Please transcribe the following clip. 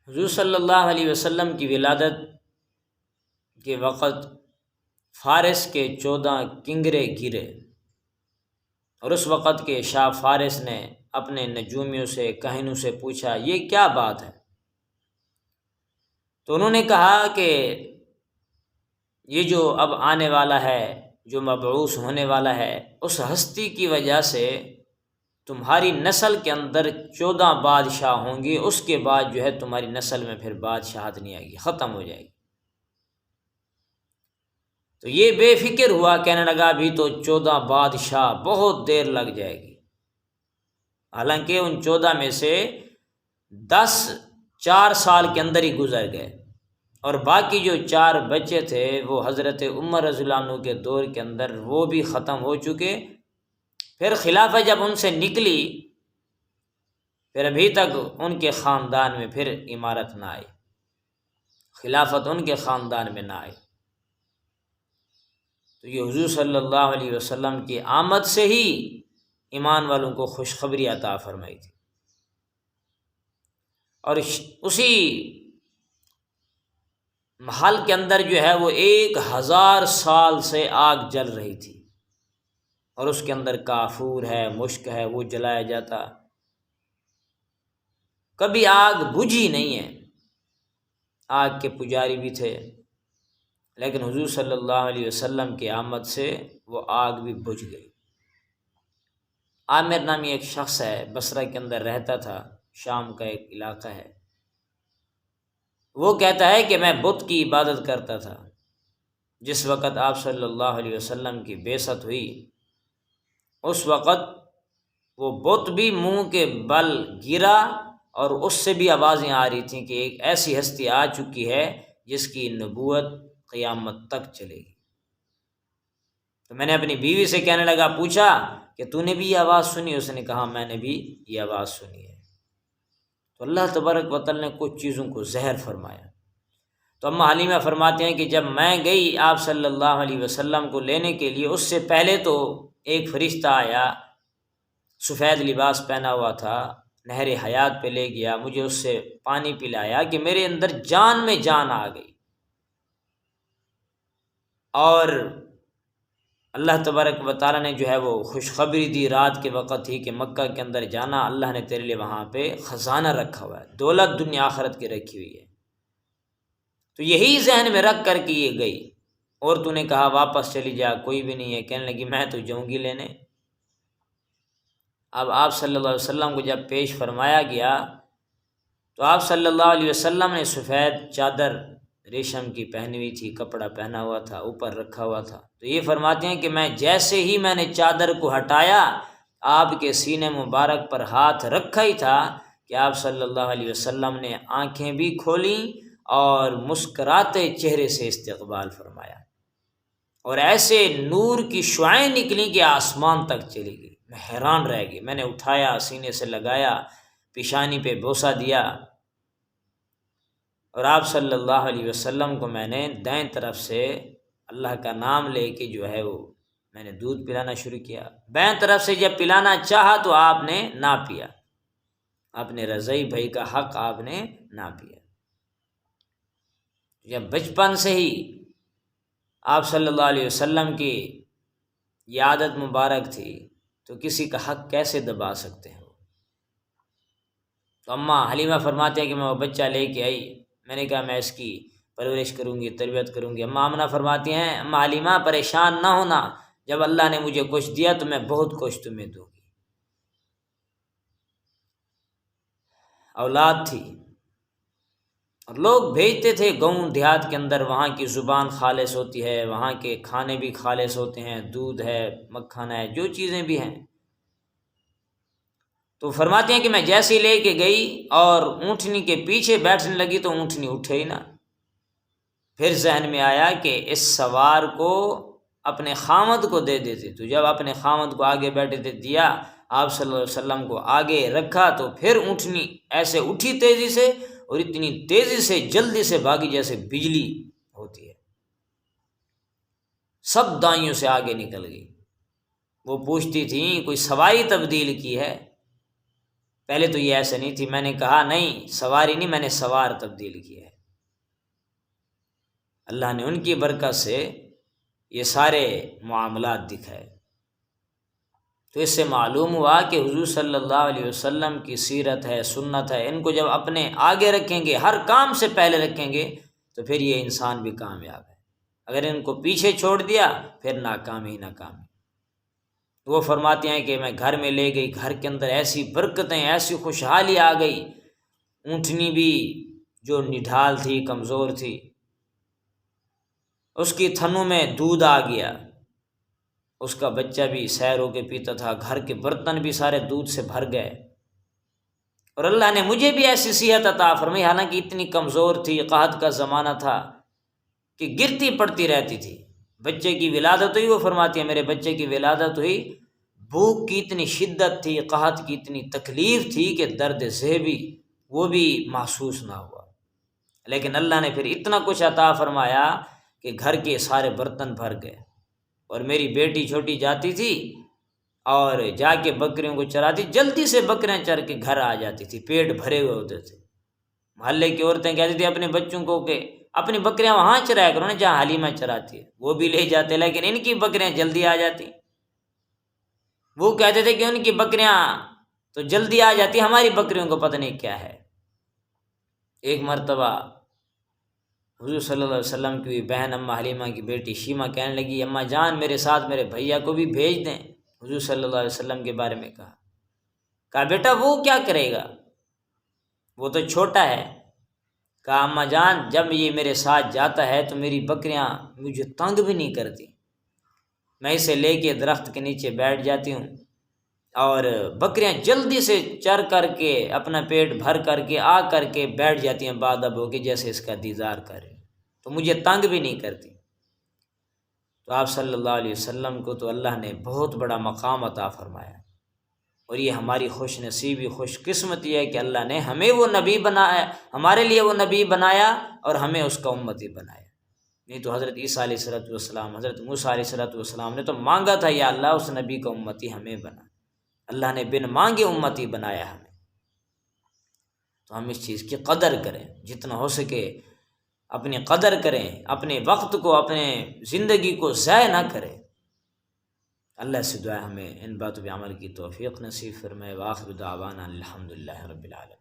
حضور صلی اللہ علیہ وسلم کی ولادت کے وقت فارس کے 14 کنگرے گرے، اور اس وقت کے شاہ فارس نے اپنے نجومیوں سے، کہنوں سے پوچھا یہ کیا بات ہے؟ تو انہوں نے کہا کہ یہ جو اب آنے والا ہے، جو مبعوث ہونے والا ہے، اس ہستی کی وجہ سے تمہاری نسل کے اندر 14 بادشاہ ہوں گے، اس کے بعد جو ہے تمہاری نسل میں پھر بادشاہت نہیں آئے گی، ختم ہو جائے گی۔ تو یہ بے فکر ہوا، کہنے لگا ابھی تو 14 بادشاہ، بہت دیر لگ جائے گی۔ حالانکہ ان 14 میں سے 10 4 سال کے اندر ہی گزر گئے، اور باقی جو 4 بچے تھے وہ حضرت عمر رضی اللہ عنہ کے دور کے اندر وہ بھی ختم ہو چکے۔ پھر خلافت جب ان سے نکلی، پھر ابھی تک ان کے خاندان میں پھر امارت نہ آئی، خلافت ان کے خاندان میں نہ آئی۔ تو یہ حضور صلی اللہ علیہ وسلم کی آمد سے ہی ایمان والوں کو خوشخبری عطا فرمائی تھی، اور اسی محل کے اندر جو ہے وہ 1000 سال سے آگ جل رہی تھی، اور اس کے اندر کافور ہے، مشک ہے، وہ جلایا جاتا، کبھی آگ بجھی نہیں ہے۔ آگ کے پجاری بھی تھے، لیکن حضور صلی اللہ علیہ وسلم کی آمد سے وہ آگ بھی بجھ گئی۔ عامر نامی ایک شخص ہے، بصرہ کے اندر رہتا تھا، شام کا ایک علاقہ ہے۔ وہ کہتا ہے کہ میں بت کی عبادت کرتا تھا۔ جس وقت آپ صلی اللہ علیہ وسلم کی بعثت ہوئی، اس وقت وہ بت بھی منہ کے بل گرا، اور اس سے بھی آوازیں آ رہی تھیں کہ ایک ایسی ہستی آ چکی ہے جس کی نبوت قیامت تک چلے گی۔ تو میں نے اپنی بیوی سے کہنے لگا، پوچھا کہ تو نے بھی یہ آواز سنی؟ اس نے کہا میں نے بھی یہ آواز سنی ہے۔ تو اللہ تبارک و تعالی نے کچھ چیزوں کو زہر فرمایا۔ تو اماں حلیمہ فرماتے ہیں کہ جب میں گئی آپ صلی اللہ علیہ وسلم کو لینے کے لیے، اس سے پہلے تو ایک فرشتہ آیا، سفید لباس پہنا ہوا تھا، نہر حیات پہ لے گیا، مجھے اس سے پانی پلایا کہ میرے اندر جان میں جان آ گئی۔ اور اللہ تبارک و تعالیٰ نے جو ہے وہ خوشخبری دی رات کے وقت ہی کہ مکہ کے اندر جانا، اللہ نے تیرے لیے وہاں پہ خزانہ رکھا ہوا ہے، دولت دنیا آخرت کی رکھی ہوئی ہے۔ تو یہی ذہن میں رکھ کر کے یہ گئی، اور تو نے کہا واپس چلی جا، کوئی بھی نہیں ہے۔ کہنے لگی میں تو جاؤں گی لینے۔ اب آپ صلی اللہ علیہ وسلم کو جب پیش فرمایا گیا، تو آپ صلی اللہ علیہ وسلم نے سفید چادر ریشم کی پہنی ہوئی تھی، کپڑا پہنا ہوا تھا، اوپر رکھا ہوا تھا۔ تو یہ فرماتے ہیں کہ میں جیسے ہی میں نے چادر کو ہٹایا، آپ کے سینے مبارک پر ہاتھ رکھا ہی تھا کہ آپ صلی اللہ علیہ وسلم نے آنکھیں بھی کھولیں اور مسکراتے چہرے سے استقبال فرمایا، اور ایسے نور کی شعائیں نکلیں کہ آسمان تک چلی گئی۔ میں حیران رہ گئی، میں نے اٹھایا، سینے سے لگایا، پیشانی پہ بوسہ دیا، اور آپ صلی اللہ علیہ وسلم کو میں نے دائیں طرف سے اللہ کا نام لے کے جو ہے وہ میں نے دودھ پلانا شروع کیا۔ بائیں طرف سے جب پلانا چاہا تو آپ نے نہ پیا، اپنے رضعی بھائی کا حق آپ نے نہ پیا۔ جب بچپن سے ہی آپ صلی اللہ علیہ وسلم کی یہ عادت مبارک تھی، تو کسی کا حق کیسے دبا سکتے ہیں؟ تو اماں حلیمہ فرماتے ہیں کہ میں وہ بچہ لے کے آئی، میں نے کہا میں اس کی پرورش کروں گی، تربیت کروں گی۔ اماں آمنہ فرماتی ہیں اماں حلیمہ پریشان نہ ہونا، جب اللہ نے مجھے کچھ دیا تو میں بہت کچھ تمہیں دوں گی۔ اولاد تھی، اور لوگ بھیجتے تھے گاؤں دیہات کے اندر، وہاں کی زبان خالص ہوتی ہے، وہاں کے کھانے بھی خالص ہوتے ہیں، دودھ ہے، مکھن ہے، جو چیزیں بھی ہیں۔ تو فرماتے ہیں کہ میں جیسے لے کے گئی اور اونٹنی کے پیچھے بیٹھنے لگی تو اونٹنی اٹھے ہی نہ۔ پھر ذہن میں آیا کہ اس سوار کو اپنے خامد کو دے دیتے، تو جب اپنے خامد کو آگے بیٹھے تھے دیا، آپ صلی اللہ علیہ وسلم کو آگے رکھا، تو پھر اونٹنی ایسے اٹھی تیزی سے، اور اتنی تیزی سے جلدی سے بھاگی جیسے بجلی ہوتی ہے، سب دائیوں سے آگے نکل گئی۔ وہ پوچھتی تھیں کوئی سواری تبدیل کی ہے؟ پہلے تو یہ ایسا نہیں تھی، میں نے کہا نہیں سواری نہیں، میں نے سوار تبدیل کیا ہے۔ اللہ نے ان کی برکت سے یہ سارے معاملات دکھائے۔ تو اس سے معلوم ہوا کہ حضور صلی اللہ علیہ وسلم کی سیرت ہے، سنت ہے، ان کو جب اپنے آگے رکھیں گے، ہر کام سے پہلے رکھیں گے، تو پھر یہ انسان بھی کامیاب ہے۔ اگر ان کو پیچھے چھوڑ دیا پھر ناکامی ناکامی۔ وہ فرماتے ہیں کہ میں گھر میں لے گئی، گھر کے اندر ایسی برکتیں، ایسی خوشحالی آ گئی، اونٹنی بھی جو نڈھال تھی، کمزور تھی، اس کی تھنوں میں دودھ آ گیا، اس کا بچہ بھی سیر ہو کے پیتا تھا، گھر کے برتن بھی سارے دودھ سے بھر گئے۔ اور اللہ نے مجھے بھی ایسی صحت عطا فرمائی، حالانکہ اتنی کمزور تھی، قحط کا زمانہ تھا کہ گرتی پڑتی رہتی تھی۔ بچے کی ولادت ہوئی، وہ فرماتی ہے میرے بچے کی ولادت ہوئی، بھوک کی اتنی شدت تھی، قحط کی اتنی تکلیف تھی کہ درد ذہ بھی وہ بھی محسوس نہ ہوا، لیکن اللہ نے پھر اتنا کچھ عطا فرمایا کہ گھر کے سارے برتن بھر گئے۔ اور میری بیٹی چھوٹی جاتی تھی اور جا کے بکریوں کو چراتی، جلدی سے بکریاں چر کے گھر آ جاتی تھی، پیٹ بھرے ہوئے ہوتے تھے۔ محلے کی عورتیں کہتی تھی اپنے بچوں کو کہ اپنی بکریاں وہاں چرایا کرو نا جہاں حلیمہ چراتی ہے، وہ بھی لے جاتے، لیکن ان کی بکریاں جلدی آ جاتی۔ وہ کہتے تھے کہ ان کی بکریاں تو جلدی آ جاتی، ہماری بکریوں کو پتہ نہیں کیا ہے۔ ایک مرتبہ حضور صلی اللہ علیہ وسلم کی بہن اماں حلیمہ کی بیٹی شیمہ کہنے لگی اماں جان میرے ساتھ میرے بھیا کو بھی بھیج دیں۔ حضور صلی اللہ علیہ وسلم کے بارے میں کہا بیٹا وہ کیا کرے گا، وہ تو چھوٹا ہے۔ کہا اماں جان جب یہ میرے ساتھ جاتا ہے تو میری بکریاں مجھے تنگ بھی نہیں کرتی، میں اسے لے کے درخت کے نیچے بیٹھ جاتی ہوں اور بکریاں جلدی سے چر کر کے اپنا پیٹ بھر کر کے آ کر کے بیٹھ جاتی ہیں بادب ہو کے، جیسے اس کا دیدار کرے، تو مجھے تنگ بھی نہیں کرتی۔ تو آپ صلی اللہ علیہ وسلم کو تو اللہ نے بہت بڑا مقام عطا فرمایا، اور یہ ہماری خوش نصیبی خوش قسمتی ہے کہ اللہ نے ہمیں وہ نبی بنایا، ہمارے لیے وہ نبی بنایا اور ہمیں اس کا امتی بنایا۔ نہیں تو حضرت عیسیٰ علیہ السلام، حضرت موسیٰ علیہ السلام نے تو مانگا تھا یا اللہ اس نبی کا امتی ہمیں بنا، اللہ نے بن مانگے امتی بنایا ہمیں۔ تو ہم اس چیز کی قدر کریں، جتنا ہو سکے اپنی قدر کریں، اپنے وقت کو، اپنے زندگی کو ضائع نہ کریں۔ اللہ سے دعا ہمیں ان باتوں پہ عمل کی توفیق نصیب فرمائے۔ وآخر دعوانا الحمدللہ رب العالمین۔